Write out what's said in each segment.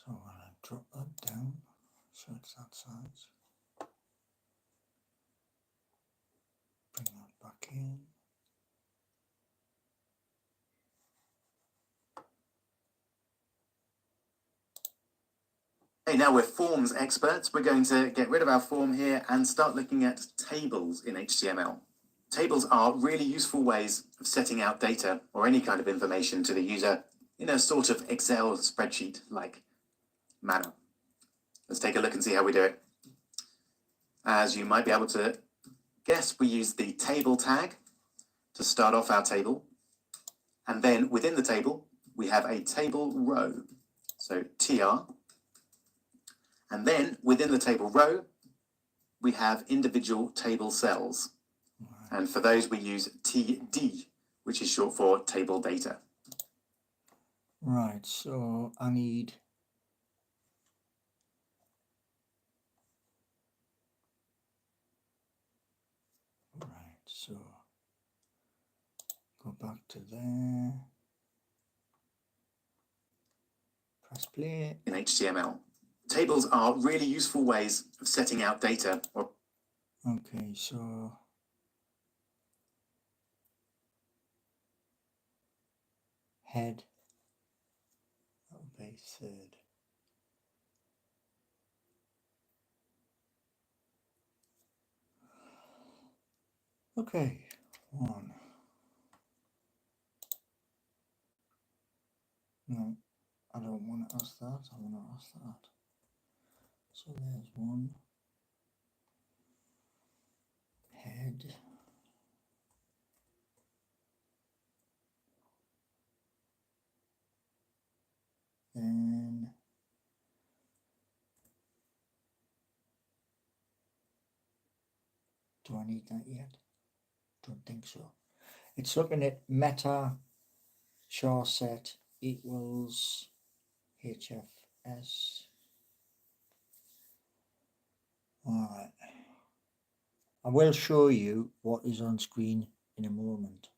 So I'm going to drop that down so it's that size. Bring that back in. Hey, now we're forms experts. We're going to get rid of our form here and start looking at tables in HTML. Tables are really useful ways of setting out data or any kind of information to the user in a sort of Excel spreadsheet-like manner. Let's take a look and see how we do it. As you might be able to guess, we use the table tag to start off our table. And then within the table, we have a table row. So TR. And then within the table row, we have individual table cells. And for those, we use TD, which is short for table data. Right, so I need so go back to there, press play. In HTML, tables are really useful ways of setting out data. Okay, so head, that'll be third. Okay, one. No, I don't want to ask that, I want to ask that. So there's one. Head. Then do I need that yet? Don't think so. It's looking at meta char set equals HFS. Alright. I will show you what is on screen in a moment.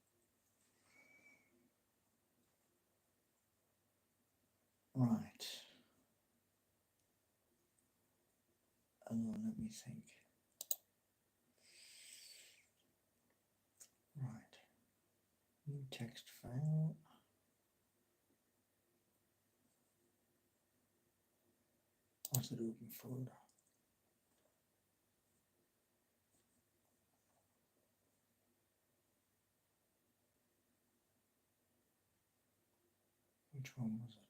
Right. Let me think. Right. New text file. What's it open folder? Which one was it?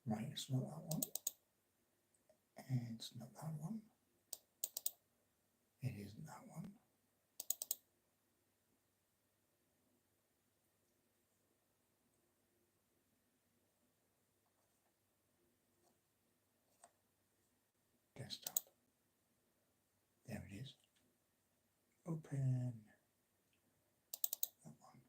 Right, it's not that one. And it's not that one. It isn't that one. Desktop. There it is. Open. That one.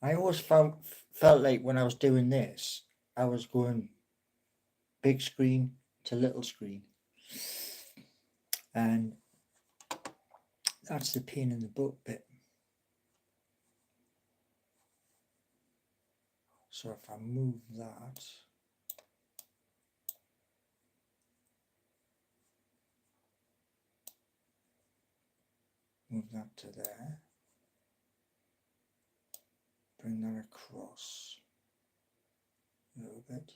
I always felt like when I was doing this, I was going big screen to little screen. And that's the pain in the butt bit. So if I move that, move that to there, bring that across a little bit.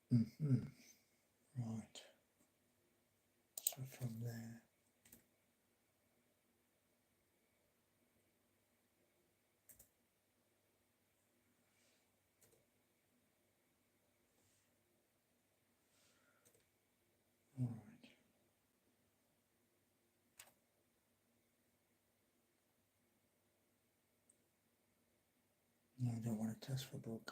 Right. So from there, No, I don't want to test for bug.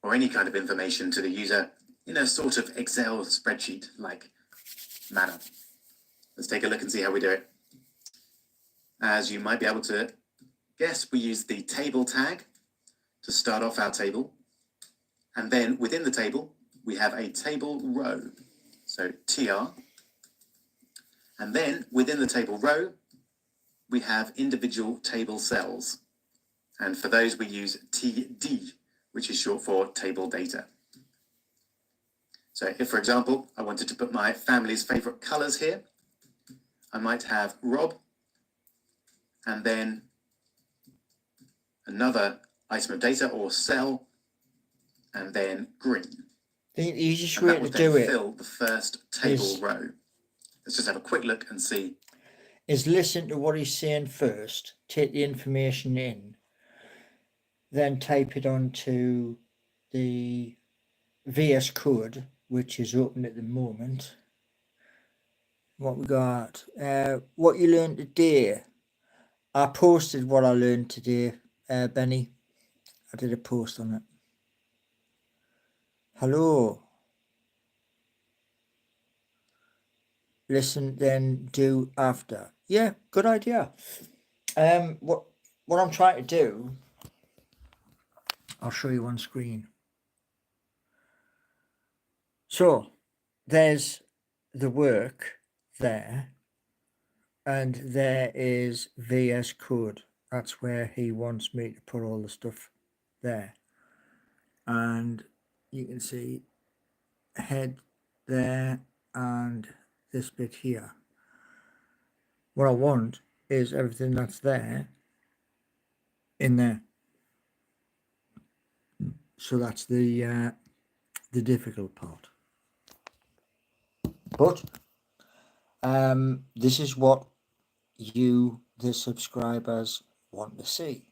Or any kind of information to the user in a sort of Excel spreadsheet like manner. Let's take a look and see how we do it. As you might be able to guess, we use the table tag to start off our table. And then within the table, we have a table row. So TR. And then within the table row, we have individual table cells. And for those, we use TD, which is short for table data. So if, for example, I wanted to put my family's favorite colors here, I might have Rob, and then another item of data or cell, and then green. The easiest And way that to would do then it fill the first table row. Let's just have a quick look and see. is listen to what he's saying first, take the information in, then type it onto the VS Code, which is open at the moment. What we got? What you learned today. I posted what I learned today, Benny. I did a post on it. Hello. Listen, then do after. Yeah, good idea. What I'm trying to do, I'll show you on screen. So there's the work there, and there is VS Code. That's where he wants me to put all the stuff there. And you can see head there and this bit here. What I want is everything that's there in there. So that's the difficult part. But this is what you, the subscribers, want to see.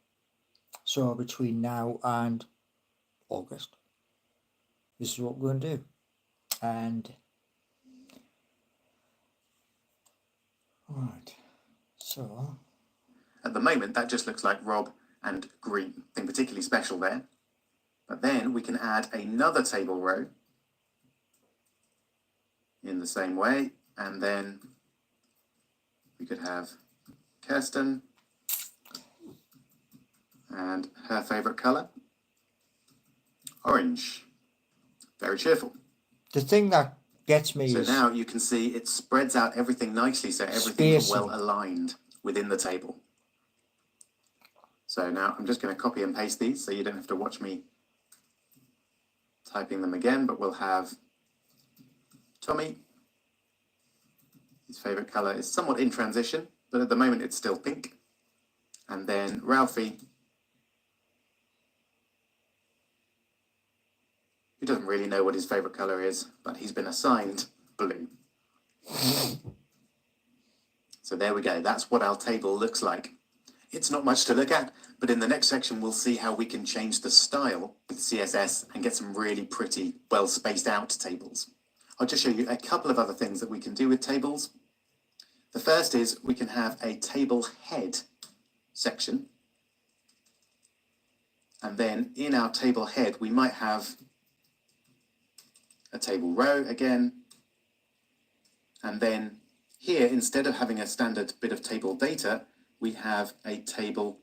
So between now and August, this is what we're going to do. And right, so At the moment, that just looks like Rob and green, nothing particularly special there. But then we can add another table row in the same way, and then we could have Kirsten and her favorite color, orange. Very cheerful. the thing that gets me So is now you can see it spreads out everything nicely, so everything's spacing. well aligned within the table. So now I'm just going to copy and paste these so you don't have to watch me typing them again, but we'll have Tommy. His favorite color is somewhat in transition, but at the moment it's still pink. And then Ralphie, who doesn't really know what his favorite color is, but he's been assigned blue. So there we go. That's what our table looks like. It's not much to look at, but in the next section, we'll see how we can change the style with CSS and get some really pretty, well spaced out tables. I'll just show you a couple of other things that we can do with tables. The first is we can have a table head section. And then in our table head, we might have a table row again. And then here, instead of having a standard bit of table data, we have a table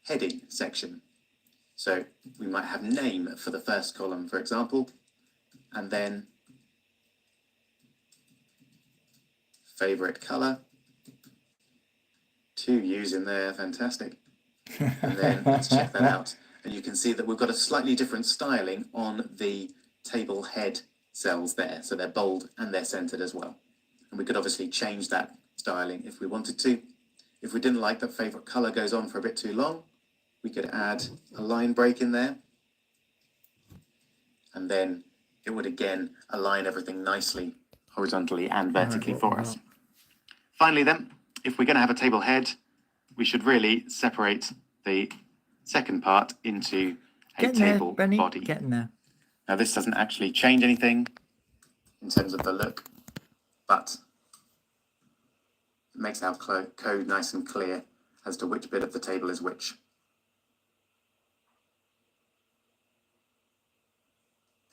heading section. So we might have name for the first column, for example, and then favorite color, 2 U's in there, fantastic. And then let's check that out. And you can see that we've got a slightly different styling on the table head cells there. So they're bold and they're centered as well. And we could obviously change that styling if we wanted to. If we didn't like that favorite color goes on for a bit too long, we could add a line break in there. And then it would again align everything nicely horizontally and vertically for us. Finally then, if we're going to have a table head, we should really separate the second part into a table body. Getting there. Now this doesn't actually change anything. in terms of the look, but it makes our code nice and clear as to which bit of the table is which.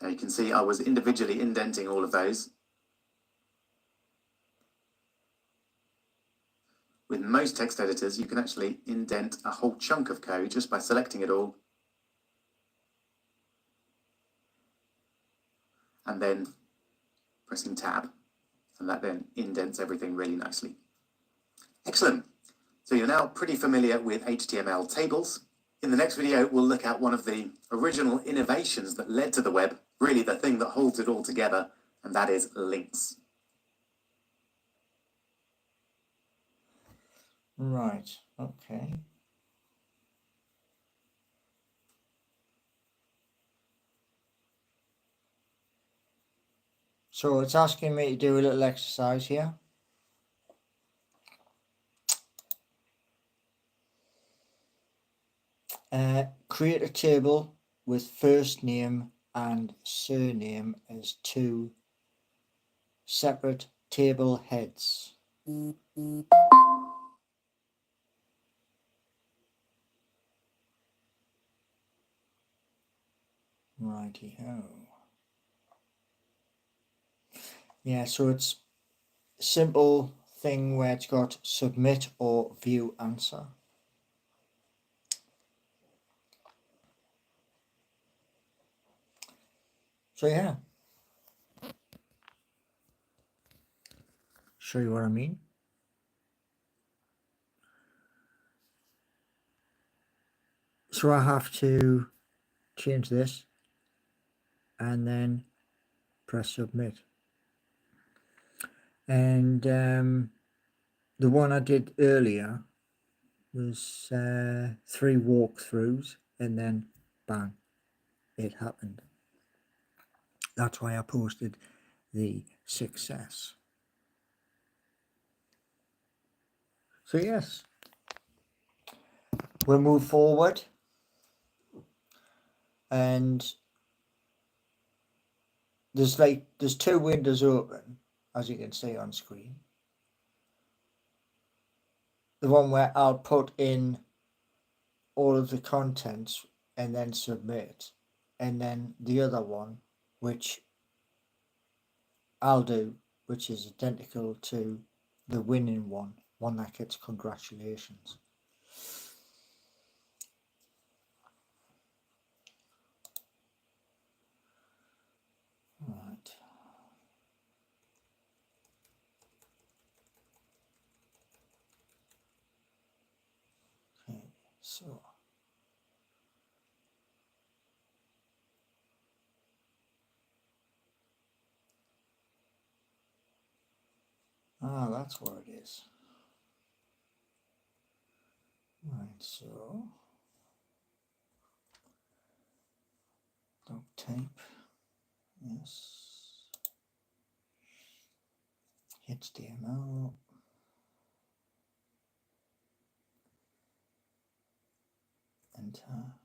Now you can see I was individually indenting all of those. With most text editors, you can actually indent a whole chunk of code just by selecting it all and then pressing Tab, and that then indents everything really nicely. Excellent. So you're now pretty familiar with HTML tables. In the next video, we'll look at one of the original innovations that led to the web, really the thing that holds it all together, and that is links. Right, okay. So it's asking me to do a little exercise here. Create a table with first name and surname as two separate table heads. Righty-ho. Yeah, so it's a simple thing where it's got submit or view answer. So yeah, show you what I mean. So I have to change this and then press submit. And the one I did earlier was 3 walkthroughs and then bang, it happened. That's why I posted the success. So yes, we'll move forward, and there's 2 windows open, as you can see on screen. The one where I'll put in all of the contents and then submit, and then the other one which I'll do, which is identical to the winning one that gets congratulations. Right. Okay, so that's what it is. Right, so duct tape, yes, HTML, enter.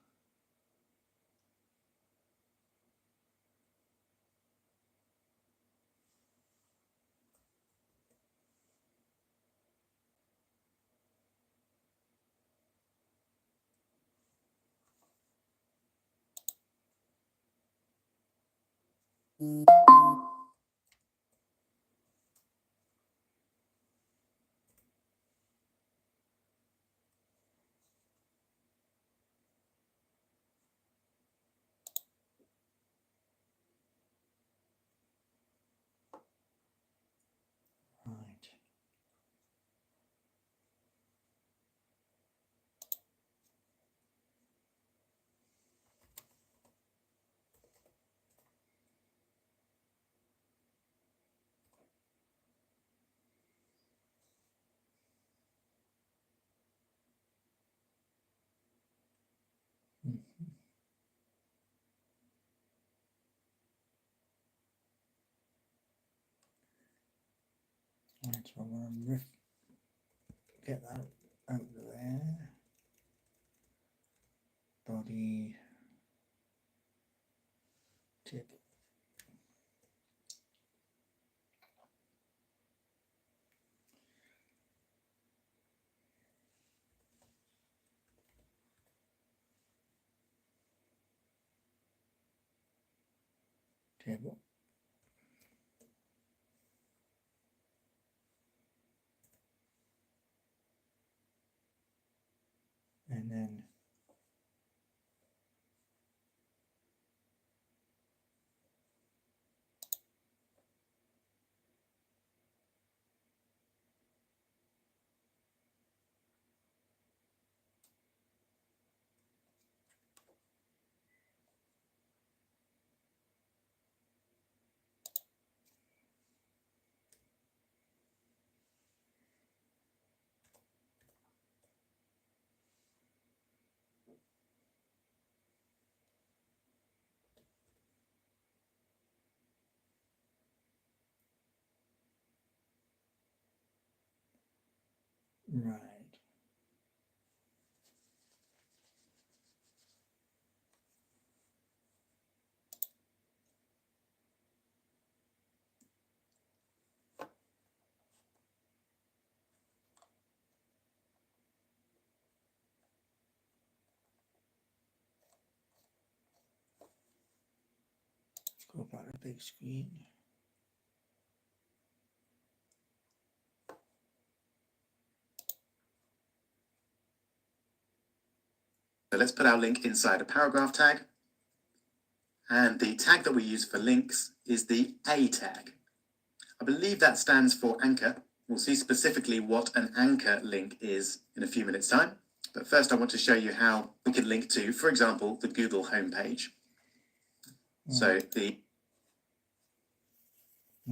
Right. Right, so I'm going to get that out of there. Body table. table. And then right. Let's go back to the big screen. So let's put our link inside a paragraph tag. And the tag that we use for links is the A tag. I believe that stands for anchor. We'll see specifically what an anchor link is in a few minutes' time. But first I want to show you how we can link to, for example, the Google homepage. So the...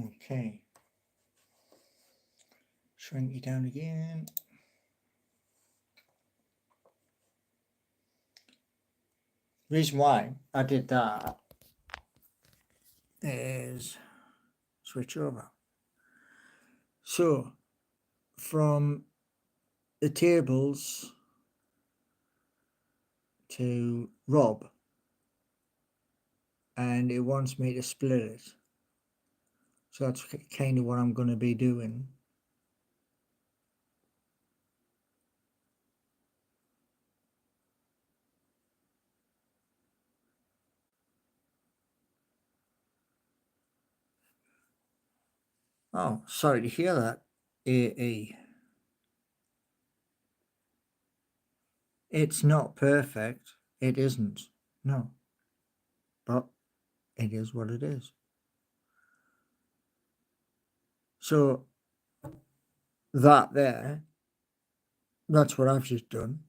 Okay. Shrink it down again. Reason why I did that is switch over. So from the tables to Rob, and it wants me to split it. So that's kind of what I'm going to be doing. Oh, sorry to hear that, AE. It's not perfect. It isn't. No. But it is what it is. So that there, that's what I've just done.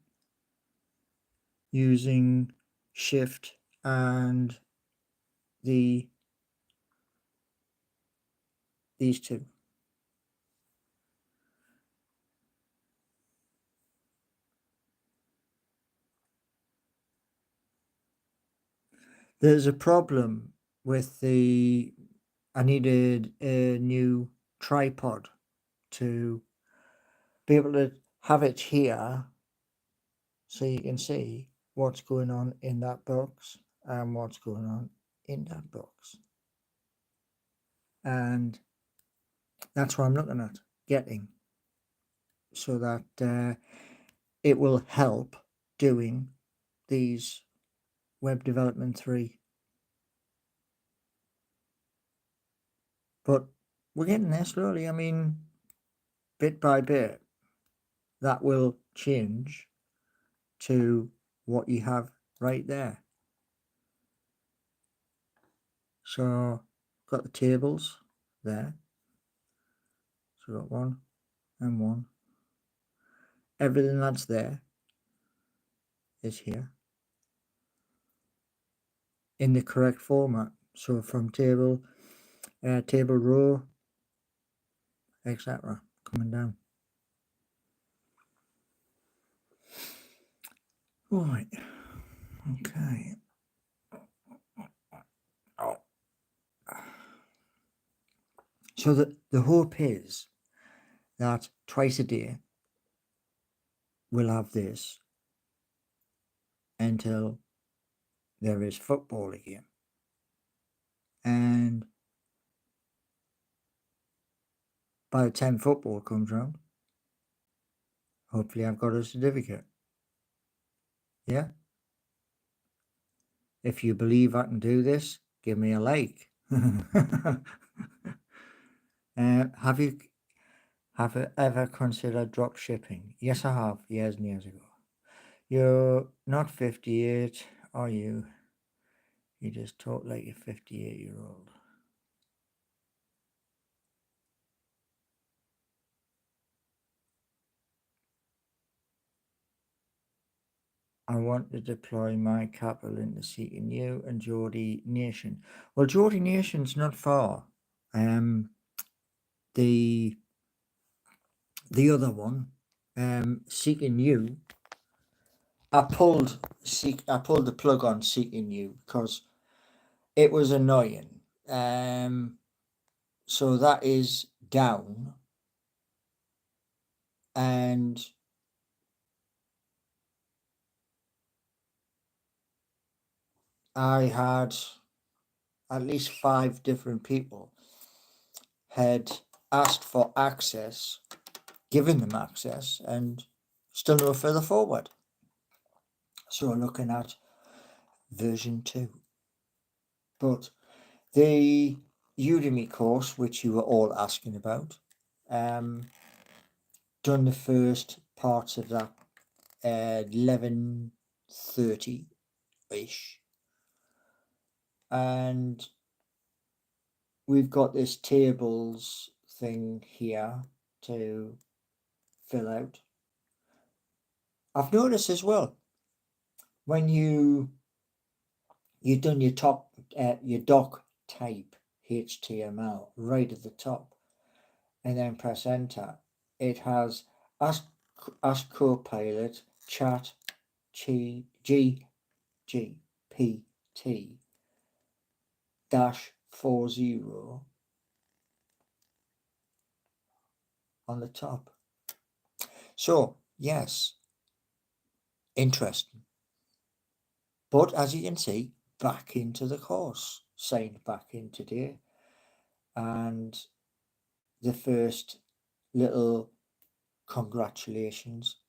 Using Shift and these two. There's a problem with I needed a new tripod to be able to have it here so you can see what's going on in that box and what's going on in that box. And that's what I'm looking at getting, so that it will help doing these web development 3. But we're getting there slowly. I mean, bit by bit, that will change to what you have right there. So got the tables there. So got 1 and 1. Everything that's there is here in the correct format. So from table row, etc. coming down. Right. Okay. Oh. So the hope is that twice a day we'll have this until there is football again. And by the time football comes round, hopefully I've got a certificate. Yeah? If you believe I can do this, give me a like. Have you ever considered drop shipping? Yes, I have, years and years ago. You're not 58, are you? You just talk like a 58-year-old. I want to deploy my capital into seeking you and Geordie Nation. Well, Geordie Nation's not far. The other one, seeking you. I pulled the plug on seeking you because it was annoying. So that is down, and I had at least 5 different people had asked for access, given them access, and still no further forward. So we're looking at version 2. But the Udemy course, which you were all asking about, done the first parts of that 11:30-ish, and we've got this tables thing here to fill out. I've noticed as well, when you've done your your doc type HTML right at the top, and then press enter, it has ask Copilot chat GPT -40 on the top. So yes, interesting. But as you can see, back into the course, signed back in today, and the first little congratulations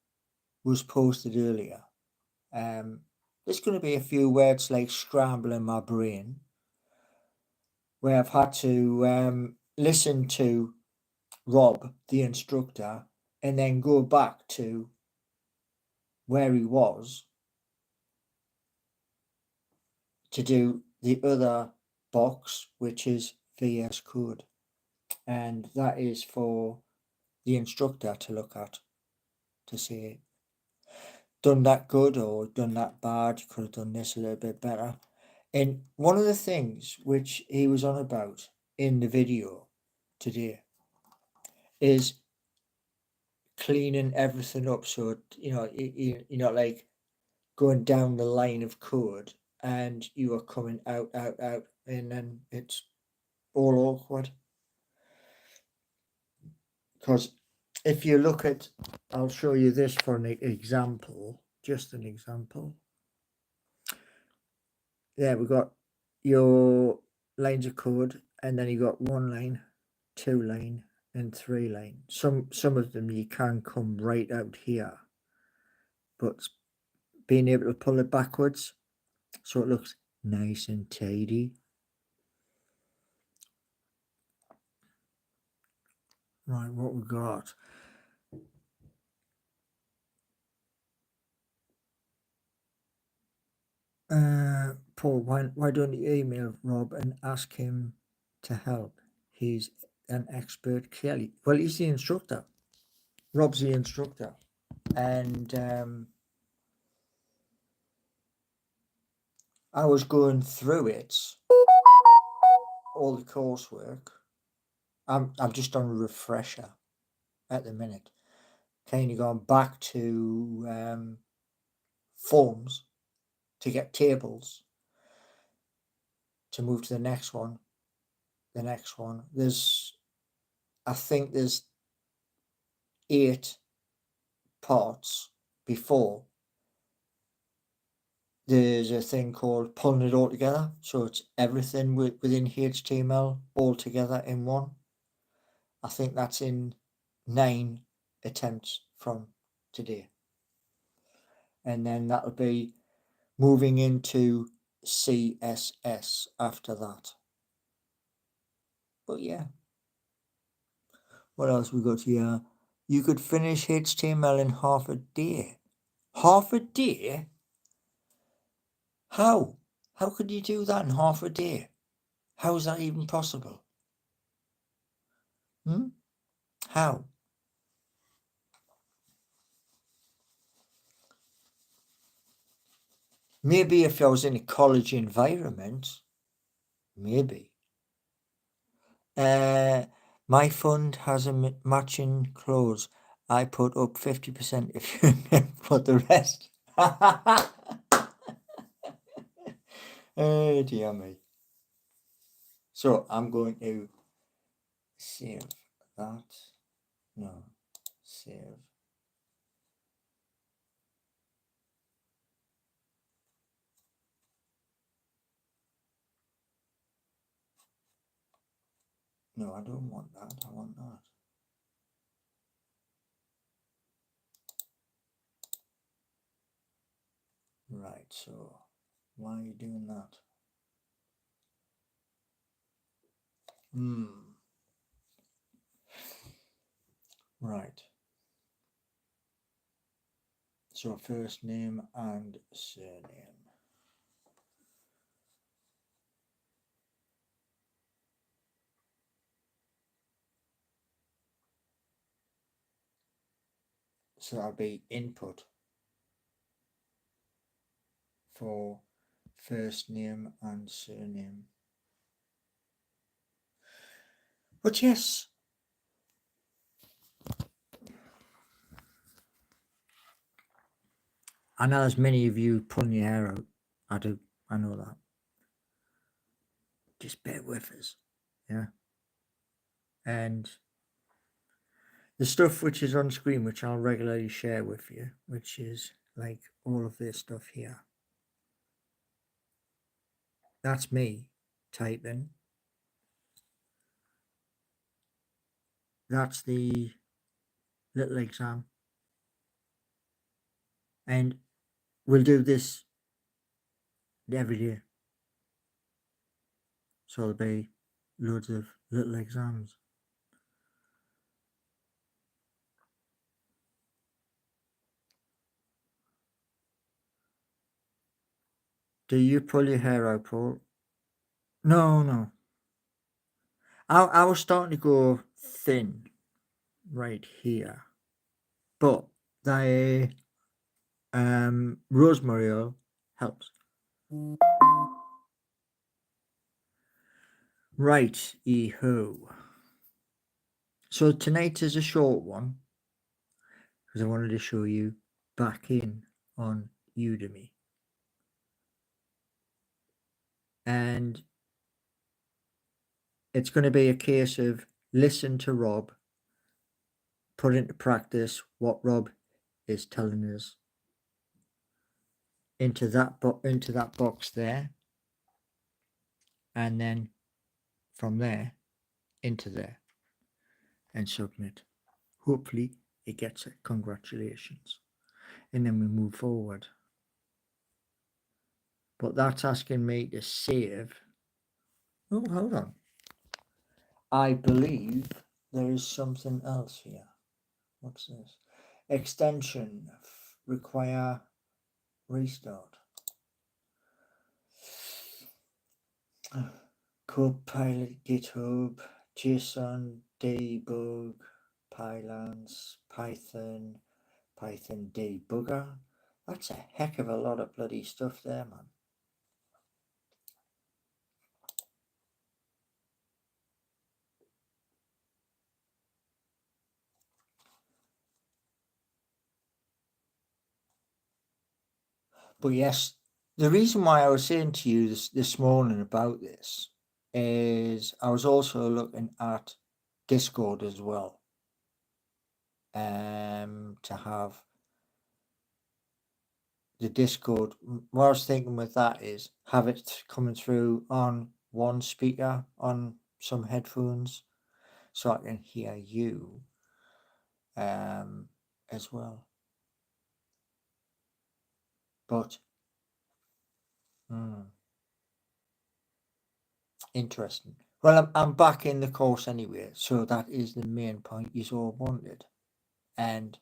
was posted earlier. There's going to be a few words like scrambling my brain, where I've had to listen to Rob, the instructor, and then go back to where he was to do the other box, which is VS Code. And that is for the instructor to look at, to say, done that good or done that bad, you could have done this a little bit better. And one of the things which he was on about in the video today is cleaning everything up, so you're not like going down the line of code and you are coming out, and then it's all awkward. Because if you look at, I'll show you this for an example, just an example. There we got your lines of code, and then you got 1 line, 2 line, and 3 line. Some of them you can come right out here, but being able to pull it backwards so it looks nice and tidy. Right, what we got? Paul, why don't you email Rob and ask him to help? He's an expert, clearly. Well, he's the instructor. Rob's the instructor. And I was going through it, all the coursework. I'm just on a refresher at the minute. Kind of going back to forms to get tables to move to the next one. I think there's 8 parts before there's a thing called pulling it all together. So it's everything within HTML all together in one. I think that's in 9 attempts from today. And then that'll be moving into CSS after that. But yeah. What else we got here? You could finish HTML in half a day. Half a day? How? How could you do that in half a day? How is that even possible? How? Maybe if I was in a college environment, maybe. My fund has a matching clause. I put up 50% if you put the rest. Oh dear me. So I'm going to save that. No, save. No, I don't want that. I want that. Right, so why are you doing that? Right. So first name and surname. So that'll be input for first name and surname. But yes, I know there's many of you pulling your hair out. I do. I know that. Just bear with us. Yeah. And the stuff which is on screen, which I'll regularly share with you, which is like all of this stuff here. That's me typing. That's the little exam. And we'll do this every day. So there'll be loads of little exams. Do you pull your hair out, Paul? No. I was starting to go thin right here. But the rosemary oil helps. Right, ho. So tonight is a short one because I wanted to show you back in on Udemy. And it's going to be a case of listen to Rob, put into practice what Rob is telling us into that box there, and then from there into there and submit. Hopefully it gets it. Congratulations. And then we move forward. But that's asking me to save. Oh, hold on. I believe there is something else here. What's this? Extension require restart. Copilot, GitHub, JSON, debug, Pylons, Python, Python debugger. That's a heck of a lot of bloody stuff there, man. But yes, the reason why I was saying to you this morning about this is I was also looking at Discord as well. To have the Discord, what I was thinking with that is have it coming through on one speaker on some headphones so I can hear you as well. But interesting. Well, I'm back in the course anyway, so that is the main point you all wanted. And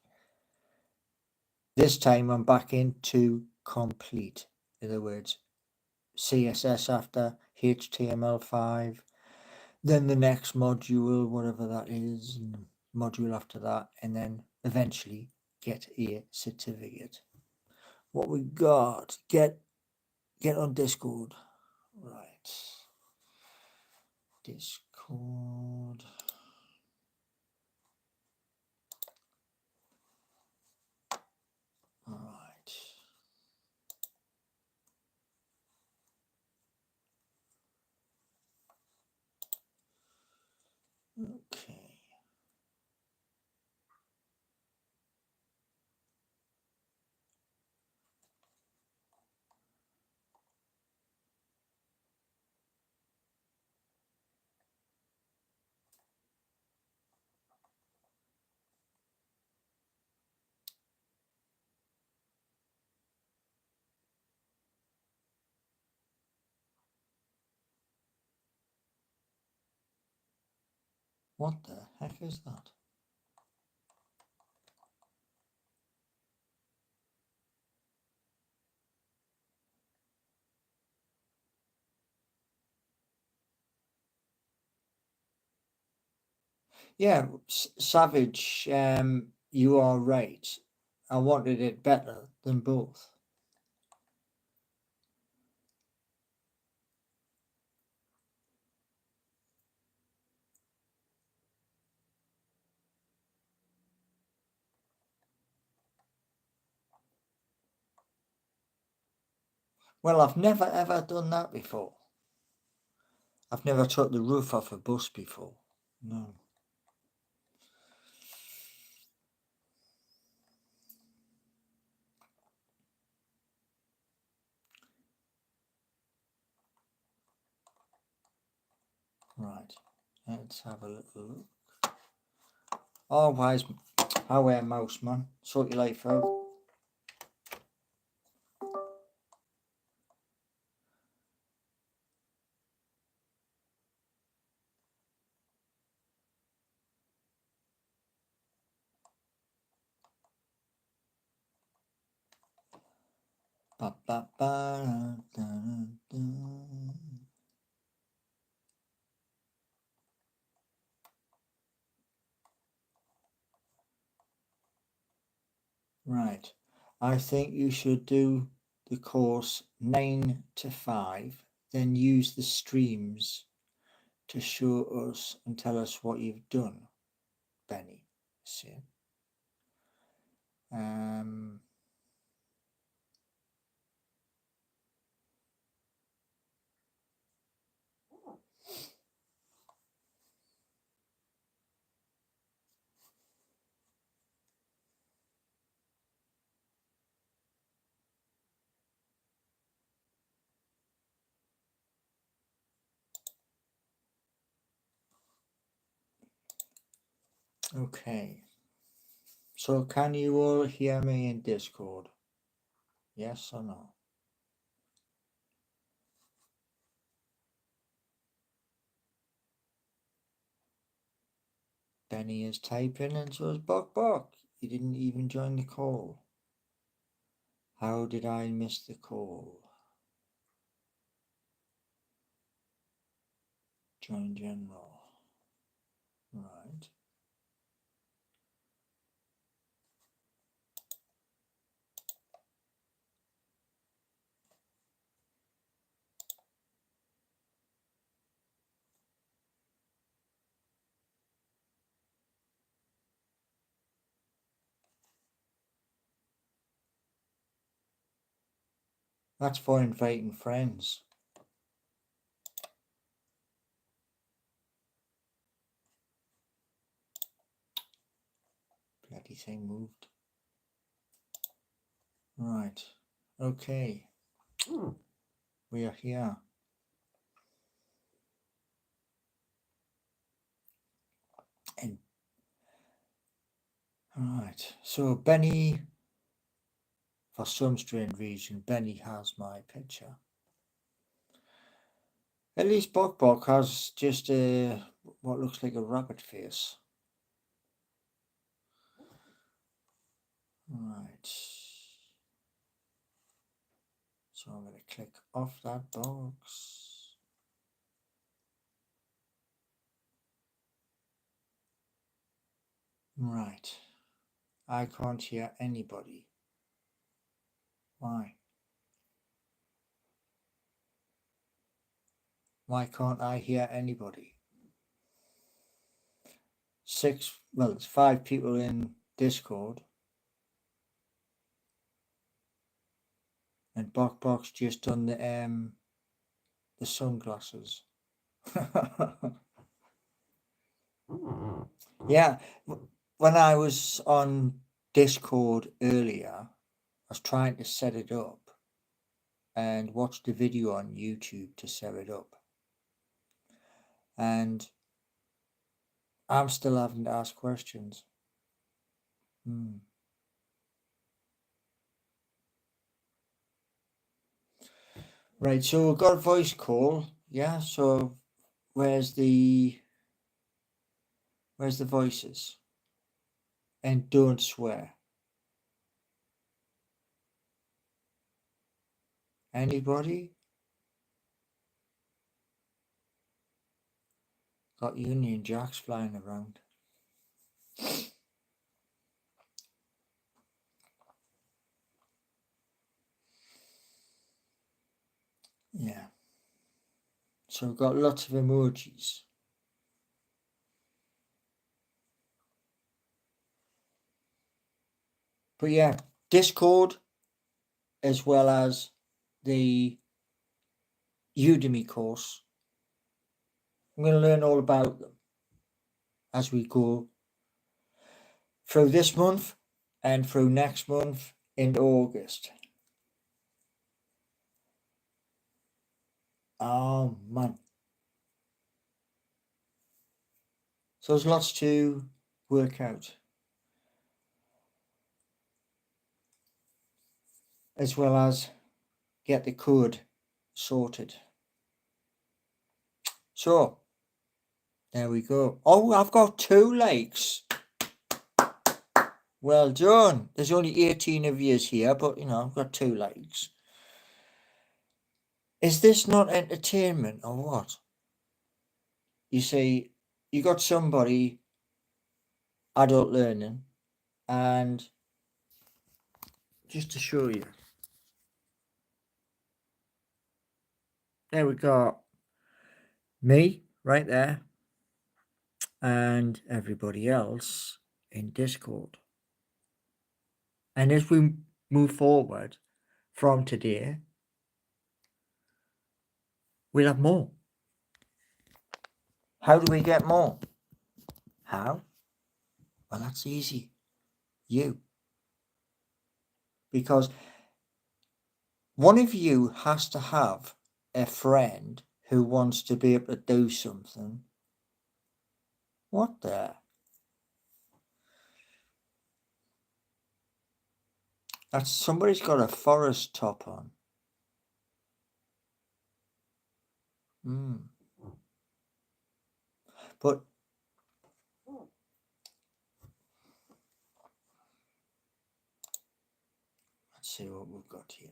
this time I'm back into complete. In other words, CSS after HTML5, then the next module, whatever that is, and module after that, and then eventually get a certificate. What we got, get on Discord. Right. Discord. All right. Okay. What the heck is that? Yeah, Savage, you are right. I wanted it better than both. Well, I've never ever done that before. I've never took the roof off a bus before. No. Right. Let's have a little look. Always, I wear mouse, man. Sort your life out. Ba, ba, ba, da, da, da. Right. I think you should do the course 9 to 5, then use the streams to show us and tell us what you've done, Benny. See? Okay. So can you all hear me in Discord? Yes or no? Benny is typing and so is Bok Bok. He didn't even join the call. How did I miss the call? Join general. Right. That's for inviting friends. Bloody thing moved. Right. Okay. We are here. And right. So Benny, for some strange reason, Benny has my picture. At least Bok has just what looks like a rabbit face. Right. So I'm going to click off that box. Right. I can't hear anybody. Why? Why can't I hear anybody? It's 5 people in Discord. And Bok's just done the sunglasses. Yeah, when I was on Discord earlier, I was trying to set it up and watched a video on YouTube to set it up. And I'm still having to ask questions. Right, so we've got a voice call. Yeah, so where's the voices? And don't swear. Anybody? Got Union Jacks flying around. Yeah. So we've got lots of emojis. But yeah, Discord as well as the Udemy course. I'm going to learn all about them as we go through this month and through next month in August. Oh man. So there's lots to work out. As well as get the code sorted. So there we go. Oh, I've got 2 likes. Well done. There's only 18 of you here, but you know, I've got 2 likes. Is this not entertainment or what? You see, you got somebody adult learning, and just to show you, there we got me right there and everybody else in Discord. And as we move forward from today, we'll have more. How do we get more? How? Well, that's easy. You. Because one of you has to have a friend who wants to be able to do something. What the? That's somebody's got a forest top on. But let's see what we've got here.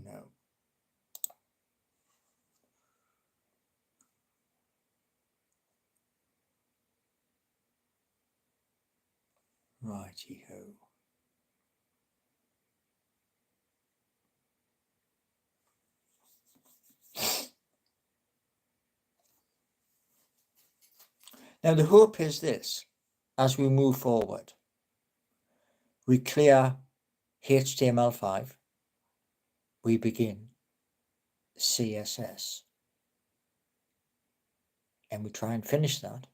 No. Righty-ho. Now the hope is this, as we move forward, we clear HTML5, we begin CSS, and we try and finish that.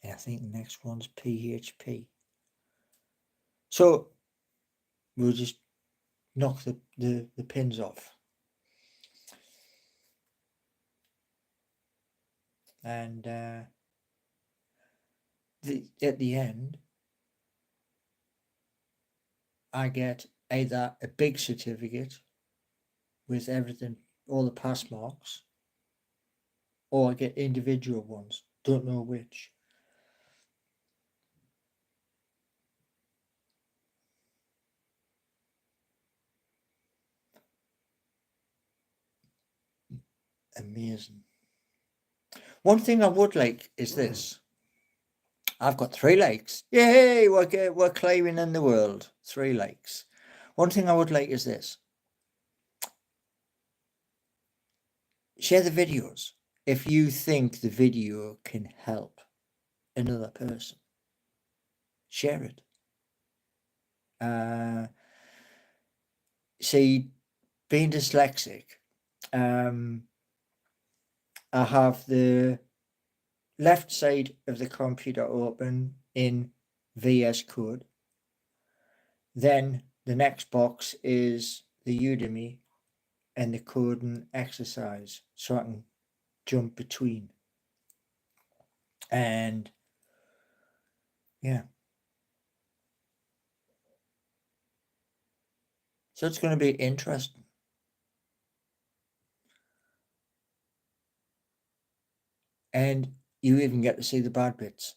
And I think the next one's PHP. So we'll just knock the pins off. And at the end, I get either a big certificate with everything, all the pass marks, or I get individual ones. Don't know which. Amazing. One thing I would like is this. I've got 3 likes. Yay! We're climbing in the world. 3 likes. One thing I would like is this. Share the videos if you think the video can help another person. Share it. See, being dyslexic, I have the left side of the computer open in VS Code. Then the next box is the Udemy and the coding exercise, so I can jump between. And yeah. So it's going to be interesting. And you even get to see the bad bits,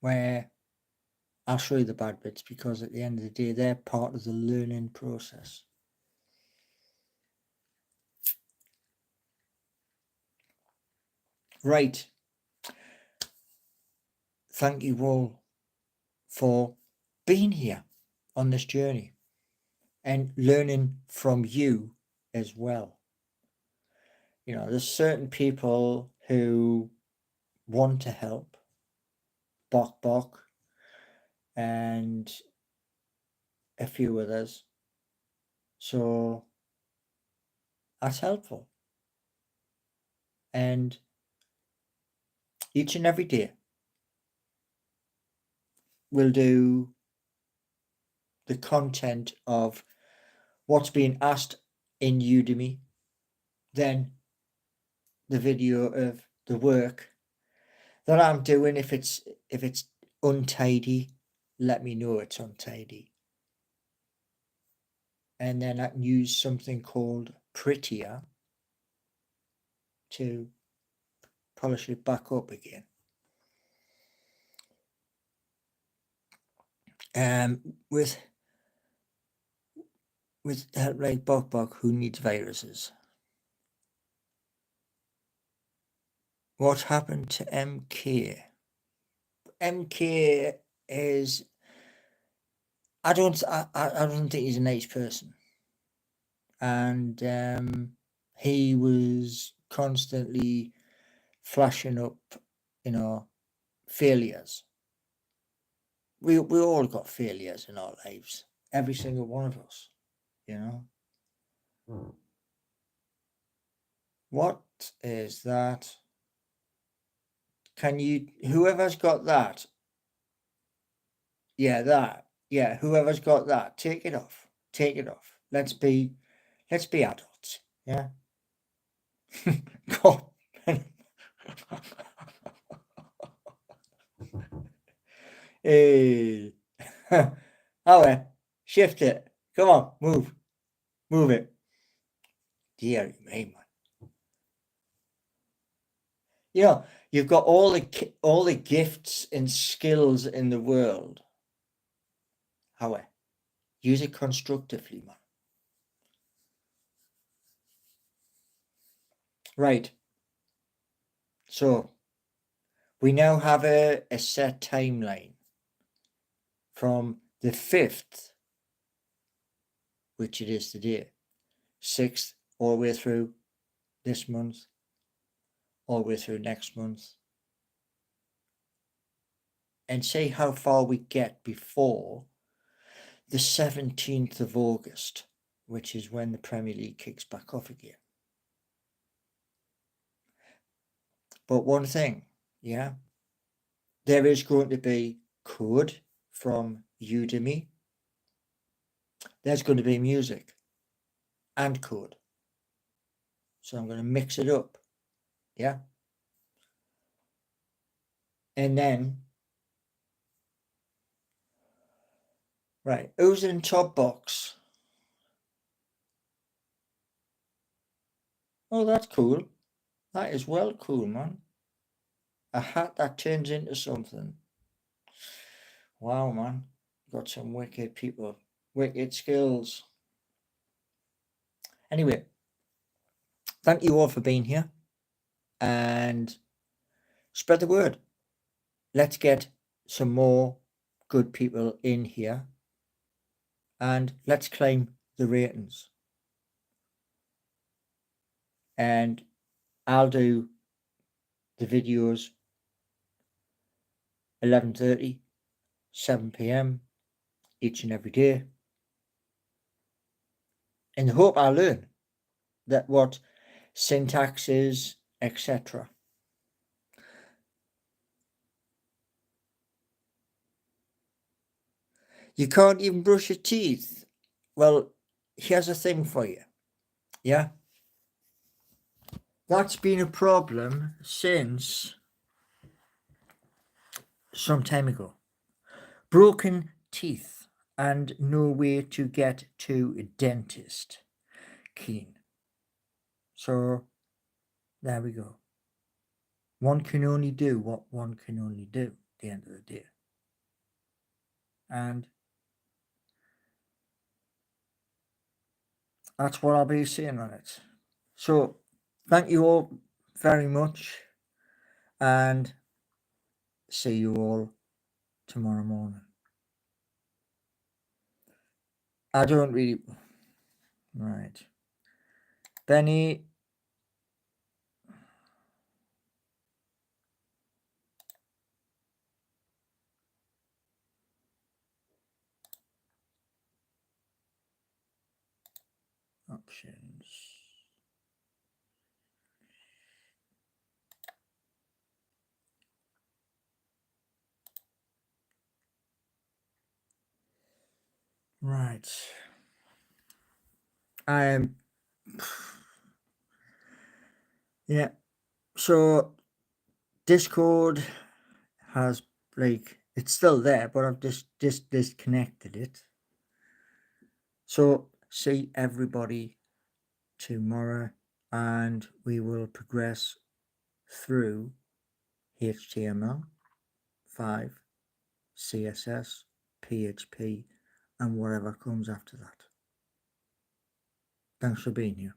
where I'll show you the bad bits, because at the end of the day, they're part of the learning process. Right. Thank you all for being here on this journey and learning from you as well. You know, there's certain people who want to help, Bok, and a few others. So that's helpful. And each and every day, we'll do the content of what's being asked in Udemy, then the video of the work that I'm doing. If it's untidy, let me know it's untidy. And then I can use something called Prettier to polish it back up again. With help like Bok, who needs viruses. What happened to MK? MK is, I don't think he's a nice person, and he was constantly flashing up, you know, failures. We all got failures in our lives, every single one of us, you know. What is that? Can you, whoever's got that, whoever's got that, take it off. Let's be adults. Yeah. God. Hey. Oh, shift it. Come on, move it. Dear me, man. You know, you've got all the gifts and skills in the world. However, use it constructively, man. Right. So we now have a set timeline from the 5th, which it is today, 6th, all the way through this month, all the way through next month, and see how far we get before the 17th of August, which is when the Premier League kicks back off again. But one thing, yeah, there is going to be code from Udemy. There's going to be music and code. So I'm going to mix it up. Yeah. And then Right, who's in top box? Oh, that's cool. That is well cool, man. A hat that turns into something. Wow, man. Got some wicked people. Wicked skills. Anyway, thank you all for being here. And spread the word. Let's get some more good people in here. And let's claim the ratings. And I'll do the videos 11:30, 7 p.m. each and every day. In the hope I learn that what syntax is, etc. You can't even brush your teeth. Well, here's a thing for you. Yeah? That's been a problem since some time ago. Broken teeth and no way to get to a dentist. Keen. So there we go. One can only do what one can only do at the end of the day. And that's what I'll be saying on it. So thank you all very much and see you all tomorrow morning. I don't really... Right. Benny... Options. Right. Yeah. So Discord has it's still there, but I've just disconnected it. So see everybody tomorrow and we will progress through HTML5, CSS, PHP, and whatever comes after that. Thanks for being here.